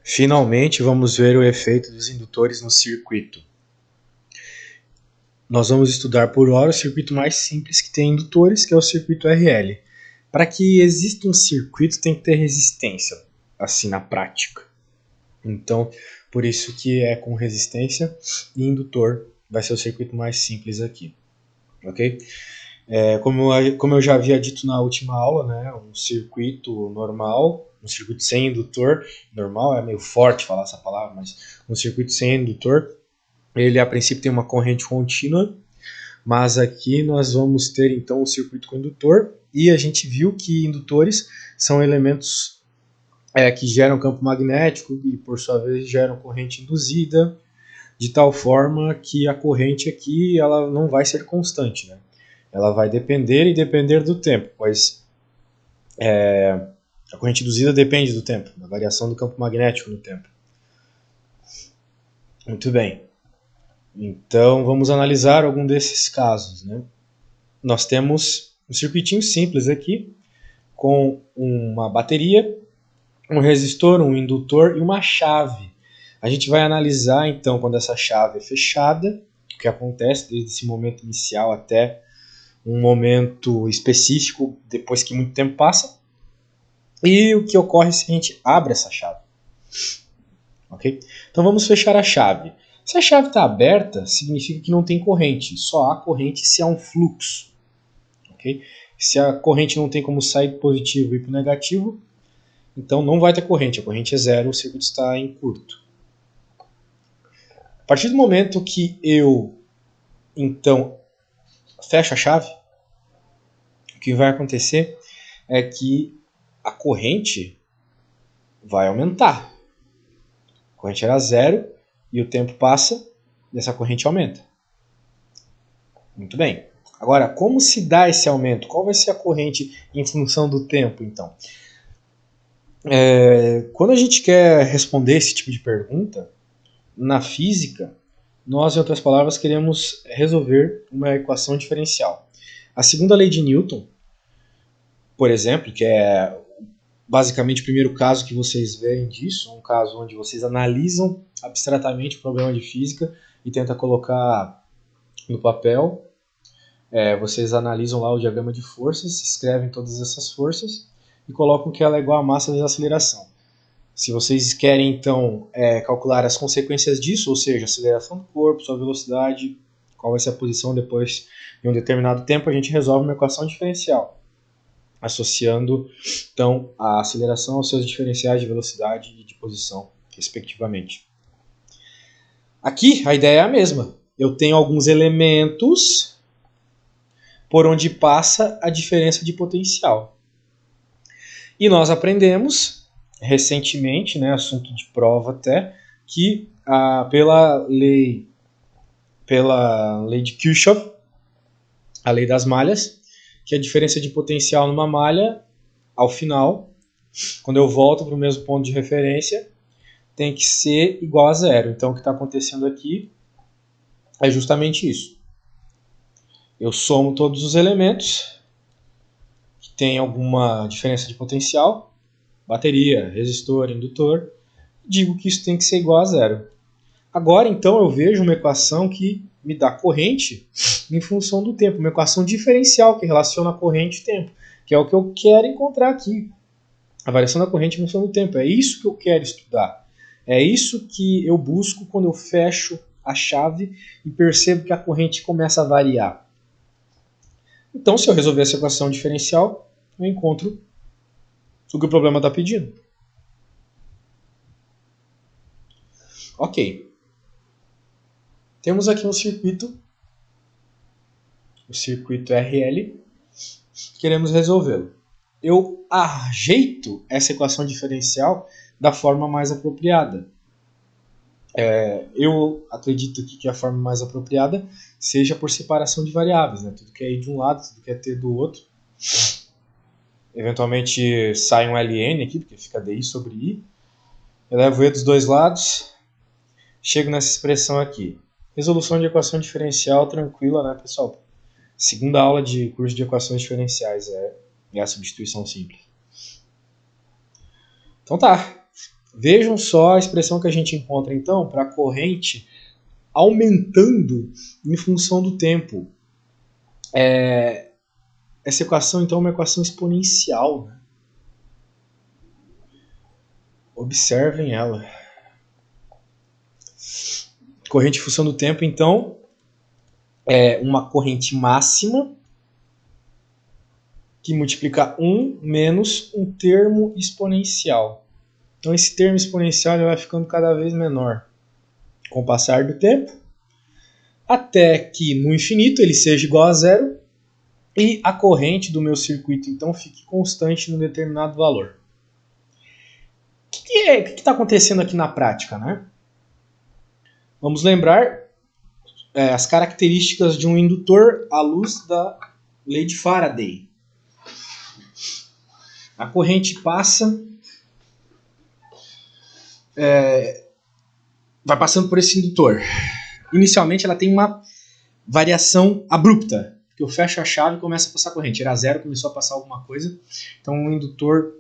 Finalmente vamos ver o efeito dos indutores no circuito. Nós vamos estudar por hora o circuito mais simples que tem indutores, que é o circuito RL. Para que exista um circuito tem que ter resistência, assim na prática. Então, por isso que é com resistência e indutor vai ser o circuito mais simples aqui. Ok? Como eu já havia dito na última aula, né, um circuito normal, um circuito sem indutor, normal é meio forte falar essa palavra, mas um circuito sem indutor, ele a princípio tem uma corrente contínua, mas aqui nós vamos ter então um circuito com indutor, e a gente viu que indutores são elementos que geram campo magnético e por sua vez geram corrente induzida, de tal forma que a corrente aqui ela não vai ser constante, né? Ela vai depender do tempo, pois a corrente induzida depende do tempo, da variação do campo magnético no tempo. Muito bem. Então vamos analisar algum desses casos, né? Nós temos um circuitinho simples aqui, com uma bateria, um resistor, um indutor e uma chave. A gente vai analisar então quando essa chave é fechada, o que acontece desde esse momento inicial até um momento específico depois que muito tempo passa, e o que ocorre se a gente abre essa chave. Ok? Então vamos fechar a chave. Se a chave está aberta, significa que não tem corrente, só há corrente se há um fluxo. Okay? Se a corrente não tem como sair do positivo e ir para o negativo, então não vai ter corrente, a corrente é zero, o circuito está em curto. A partir do momento que eu, então, fecho a chave, o que vai acontecer é que a corrente vai aumentar. A corrente era zero e o tempo passa e essa corrente aumenta. Muito bem. Agora, como se dá esse aumento? Qual vai ser a corrente em função do tempo, então? Quando a gente quer responder esse tipo de pergunta, na física, nós, em outras palavras, queremos resolver uma equação diferencial. A segunda lei de Newton, por exemplo, que é basicamente o primeiro caso que vocês veem disso, um caso onde vocês analisam abstratamente o problema de física e tentam colocar no papel. Vocês analisam lá o diagrama de forças, escrevem todas essas forças e colocam que ela é igual à massa vezes a aceleração. Se vocês querem, então, calcular as consequências disso, ou seja, a aceleração do corpo, sua velocidade, qual vai ser a posição depois de um determinado tempo, a gente resolve uma equação diferencial, associando, então, a aceleração aos seus diferenciais de velocidade e de posição, respectivamente. Aqui, a ideia é a mesma. Eu tenho alguns elementos por onde passa a diferença de potencial. E nós aprendemos recentemente, né, assunto de prova até, que pela lei de Kirchhoff, a lei das malhas, que a diferença de potencial numa malha, ao final, quando eu volto para o mesmo ponto de referência, tem que ser igual a zero. Então o que está acontecendo aqui é justamente isso. Eu somo todos os elementos que têm alguma diferença de potencial, bateria, resistor, indutor, digo que isso tem que ser igual a zero. Agora, então, eu vejo uma equação que me dá corrente em função do tempo, uma equação diferencial que relaciona a corrente e tempo, que é o que eu quero encontrar aqui. A variação da corrente em função do tempo. É isso que eu quero estudar. É isso que eu busco quando eu fecho a chave e percebo que a corrente começa a variar. Então, se eu resolver essa equação diferencial, eu encontro o que o problema está pedindo. Ok. Temos aqui um circuito, o circuito RL, queremos resolvê-lo. Eu ajeito essa equação diferencial da forma mais apropriada. Eu acredito que a forma mais apropriada seja por separação de variáveis, né? Tudo que é I de um lado, tudo que é T do outro. Eventualmente sai um ln aqui, porque fica DI sobre I. Elevo E dos dois lados, chego nessa expressão aqui. Resolução de equação diferencial tranquila, né, pessoal? Segunda aula de curso de equações diferenciais é a substituição simples. Então tá. Vejam só a expressão que a gente encontra, então, para a corrente aumentando em função do tempo. Essa equação, então, é uma equação exponencial, né? Observem ela. Corrente em função do tempo, então, é uma corrente máxima que multiplica 1 menos um termo exponencial. Então, esse termo exponencial ele vai ficando cada vez menor com o passar do tempo, até que no infinito ele seja igual a zero e a corrente do meu circuito, então, fique constante num determinado valor. O que está acontecendo aqui na prática, né? Vamos lembrar as características de um indutor à luz da lei de Faraday. A corrente passa, vai passando por esse indutor. Inicialmente ela tem uma variação abrupta, porque eu fecho a chave e começa a passar corrente. Era zero, começou a passar alguma coisa. Então o indutor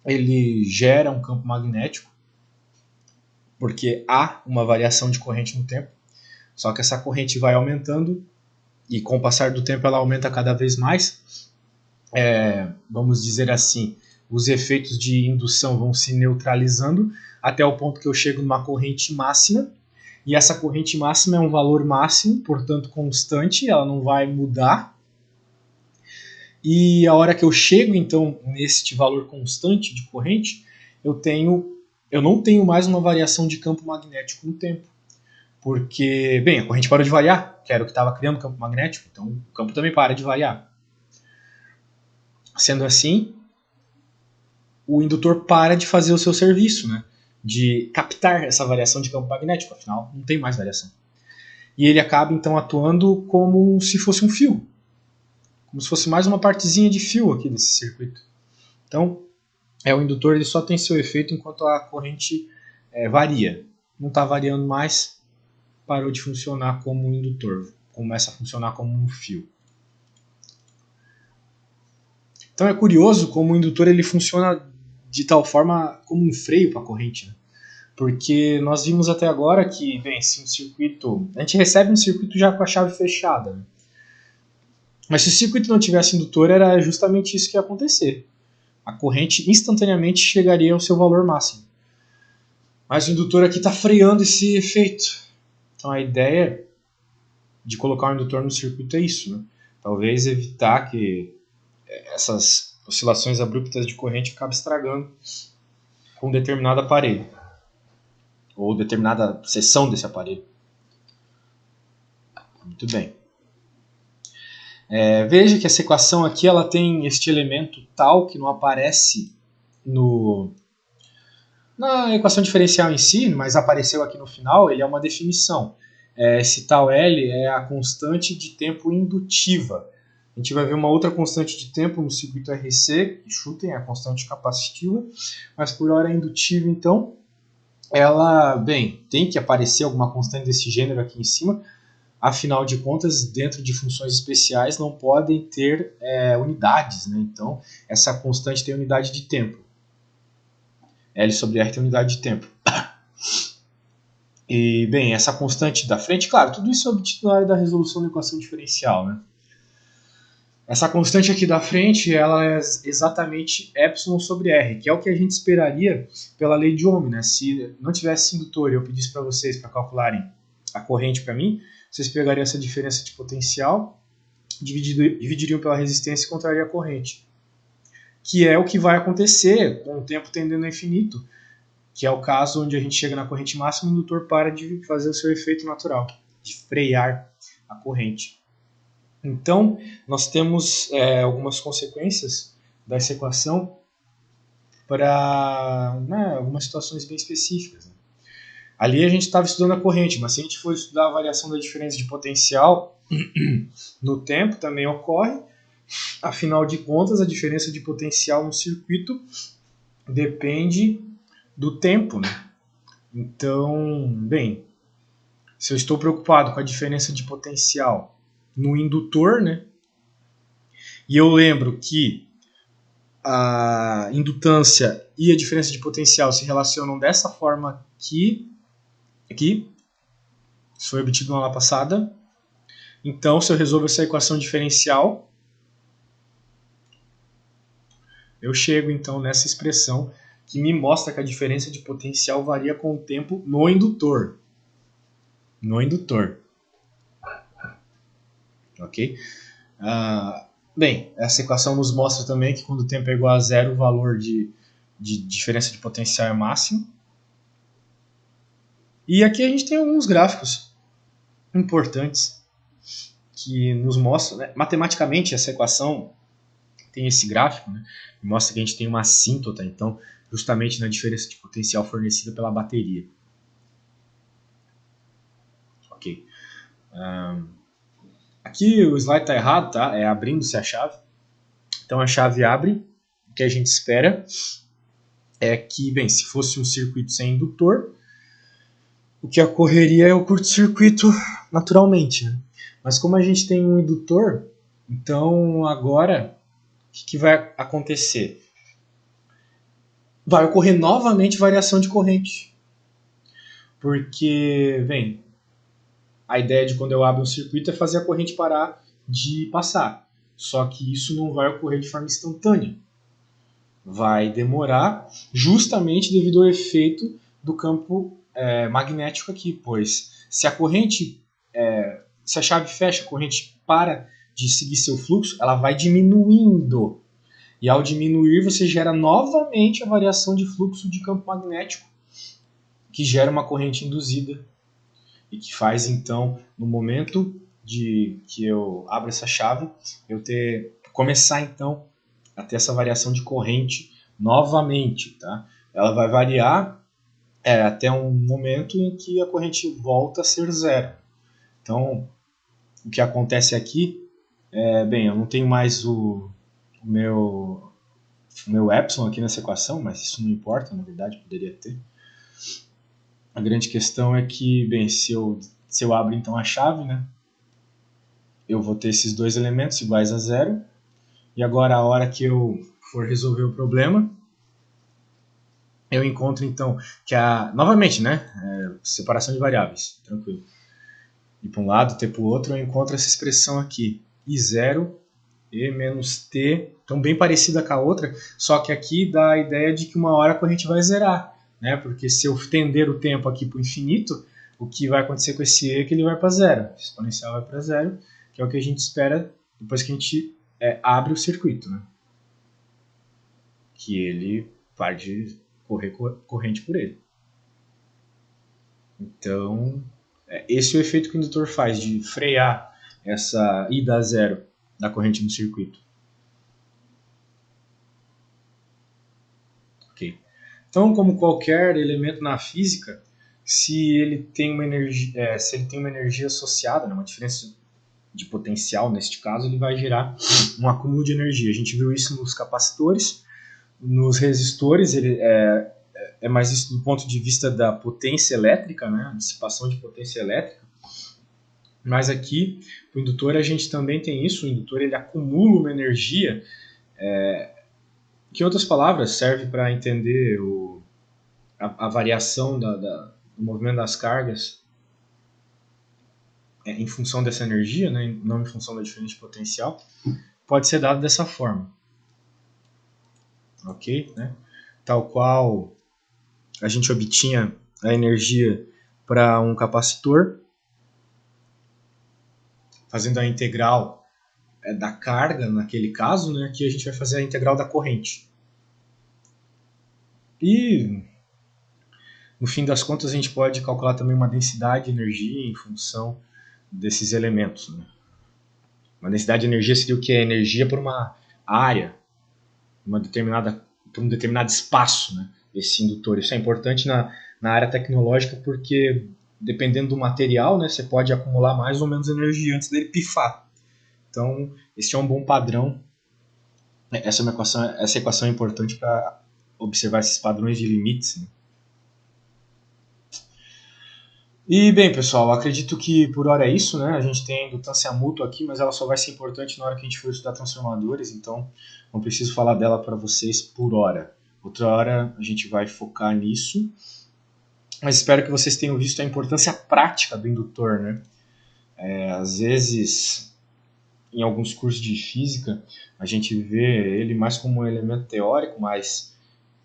ele gera um campo magnético, porque há uma variação de corrente no tempo. Só que essa corrente vai aumentando e com o passar do tempo ela aumenta cada vez mais. Vamos dizer assim, os efeitos de indução vão se neutralizando até o ponto que eu chego numa corrente máxima. E essa corrente máxima é um valor máximo, portanto constante, ela não vai mudar. E a hora que eu chego então neste valor constante de corrente, eu não tenho mais uma variação de campo magnético no tempo. Porque, bem, a corrente parou de variar, que era o que estava criando o campo magnético, então o campo também para de variar. Sendo assim, o indutor para de fazer o seu serviço, né? De captar essa variação de campo magnético, afinal não tem mais variação. E ele acaba então atuando como se fosse um fio, como se fosse mais uma partezinha de fio aqui desse circuito. Então, o indutor ele só tem seu efeito enquanto a corrente varia. Não está variando mais, parou de funcionar como um indutor, começa a funcionar como um fio. Então é curioso como o indutor ele funciona de tal forma como um freio para a corrente, né? Porque nós vimos até agora que, bem, se um circuito... A gente recebe um circuito já com a chave fechada, né? Mas se o circuito não tivesse indutor, era justamente isso que ia acontecer. A corrente instantaneamente chegaria ao seu valor máximo. Mas o indutor aqui está freando esse efeito. Então a ideia de colocar um indutor no circuito é isso, né? Talvez evitar que essas oscilações abruptas de corrente acabem estragando com um determinado aparelho ou determinada seção desse aparelho. Muito bem. Veja que essa equação aqui ela tem este elemento tal que não aparece na equação diferencial em si, mas apareceu aqui no final. Ele é uma definição. Esse tal L é a constante de tempo indutiva. A gente vai ver uma outra constante de tempo no circuito RC, que chutem, é a constante capacitiva, mas por hora indutiva, então, ela, bem, tem que aparecer alguma constante desse gênero aqui em cima. Afinal de contas, dentro de funções especiais não podem ter unidades, né? Então, essa constante tem unidade de tempo. L sobre R tem unidade de tempo. E, bem, essa constante da frente, claro, tudo isso é obtido na área da resolução da equação diferencial, né? Essa constante aqui da frente, ela é exatamente epsilon sobre R, que é o que a gente esperaria pela lei de Ohm, né? Se não tivesse indutor e eu pedisse para vocês para calcularem a corrente para mim, vocês pegariam essa diferença de potencial, dividiriam pela resistência e encontrariam a corrente. Que é o que vai acontecer com o tempo tendendo ao infinito, que é o caso onde a gente chega na corrente máxima e o indutor para de fazer o seu efeito natural, de frear a corrente. Então, nós temos algumas consequências dessa equação para algumas situações bem específicas. Né? Ali a gente estava estudando a corrente, mas se a gente for estudar a variação da diferença de potencial no tempo, também ocorre. Afinal de contas, a diferença de potencial no circuito depende do tempo. Né? Então, bem, se eu estou preocupado com a diferença de potencial no indutor, né? E eu lembro que a indutância e a diferença de potencial se relacionam dessa forma aqui. Isso foi obtido na aula passada. Então, se eu resolvo essa equação diferencial, eu chego então nessa expressão que me mostra que a diferença de potencial varia com o tempo no indutor. Ok? Bem, essa equação nos mostra também que quando o tempo é igual a zero, o valor de diferença de potencial é máximo. E aqui a gente tem alguns gráficos importantes que nos mostram, né? Matematicamente, essa equação tem esse gráfico, né? Mostra que a gente tem uma assíntota, então, justamente na diferença de potencial fornecida pela bateria. Ok. Aqui o slide está errado, tá? É abrindo-se a chave. Então a chave abre. O que a gente espera é que, bem, se fosse um circuito sem indutor, o que ocorreria é o curto-circuito naturalmente, né? Mas como a gente tem um indutor, então agora o que vai acontecer? Vai ocorrer novamente variação de corrente. Porque, bem, a ideia de quando eu abro um circuito é fazer a corrente parar de passar. Só que isso não vai ocorrer de forma instantânea. Vai demorar justamente devido ao efeito do campo magnético aqui, pois se a corrente, se a chave fecha, a corrente para de seguir seu fluxo, ela vai diminuindo. E ao diminuir, você gera novamente a variação de fluxo de campo magnético, que gera uma corrente induzida e que faz, então, no momento que eu abro essa chave, eu começar, então, a ter essa variação de corrente novamente. Tá? Ela vai variar até um momento em que a corrente volta a ser zero. Então, o que acontece aqui bem, eu não tenho mais o meu epsilon aqui nessa equação, mas isso não importa, na verdade, poderia ter. A grande questão é que, bem, se eu abro então a chave, né, eu vou ter esses dois elementos iguais a zero. E agora, a hora que eu for resolver o problema, eu encontro então que novamente, né, separação de variáveis, tranquilo. Ir para um lado, t para o outro, eu encontro essa expressão aqui, I0 e menos t, então bem parecida com a outra, só que aqui dá a ideia de que uma hora a corrente vai zerar, né? Porque se eu tender o tempo aqui para o infinito, o que vai acontecer com esse e é que ele vai para zero, o exponencial vai para zero, que é o que a gente espera depois que a gente abre o circuito, né? Que ele pare de correr corrente por ele. Então, esse é o efeito que o indutor faz, de frear essa ida a zero da corrente no circuito. Ok. Então, como qualquer elemento na física, se ele tem uma energia associada, né, uma diferença de potencial neste caso, ele vai gerar um acúmulo de energia. A gente viu isso nos capacitores, nos resistores, ele é mais isso do ponto de vista da potência elétrica, né, a dissipação de potência elétrica. Mas aqui, o indutor, a gente também tem isso. O indutor ele acumula uma energia, que em outras palavras serve para entender a variação do movimento das cargas em função dessa energia, né, não em função da diferença de potencial, pode ser dado dessa forma. Ok? Né? Tal qual a gente obtinha a energia para um capacitor, fazendo a integral da carga, naquele caso, né, aqui a gente vai fazer a integral da corrente. E, no fim das contas, a gente pode calcular também uma densidade de energia em função desses elementos. Né? Uma densidade de energia seria o que? Energia por uma área, por um determinado espaço, né, esse indutor. Isso é importante na área tecnológica porque, dependendo do material, né, você pode acumular mais ou menos energia antes dele pifar. Então, esse é um bom padrão. Essa equação é importante para observar esses padrões de limites. Né? E bem, pessoal, acredito que por hora é isso, né? A gente tem a indutância mútua aqui, mas ela só vai ser importante na hora que a gente for estudar transformadores, então não preciso falar dela para vocês por hora. Outra hora a gente vai focar nisso, mas espero que vocês tenham visto a importância prática do indutor, né? Às vezes, em alguns cursos de física, a gente vê ele mais como um elemento teórico, mas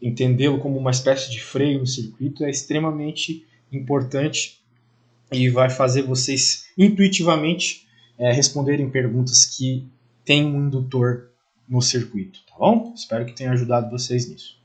entendê-lo como uma espécie de freio no circuito é extremamente importante e vai fazer vocês intuitivamente responderem perguntas que têm um indutor no circuito, tá bom? Espero que tenha ajudado vocês nisso.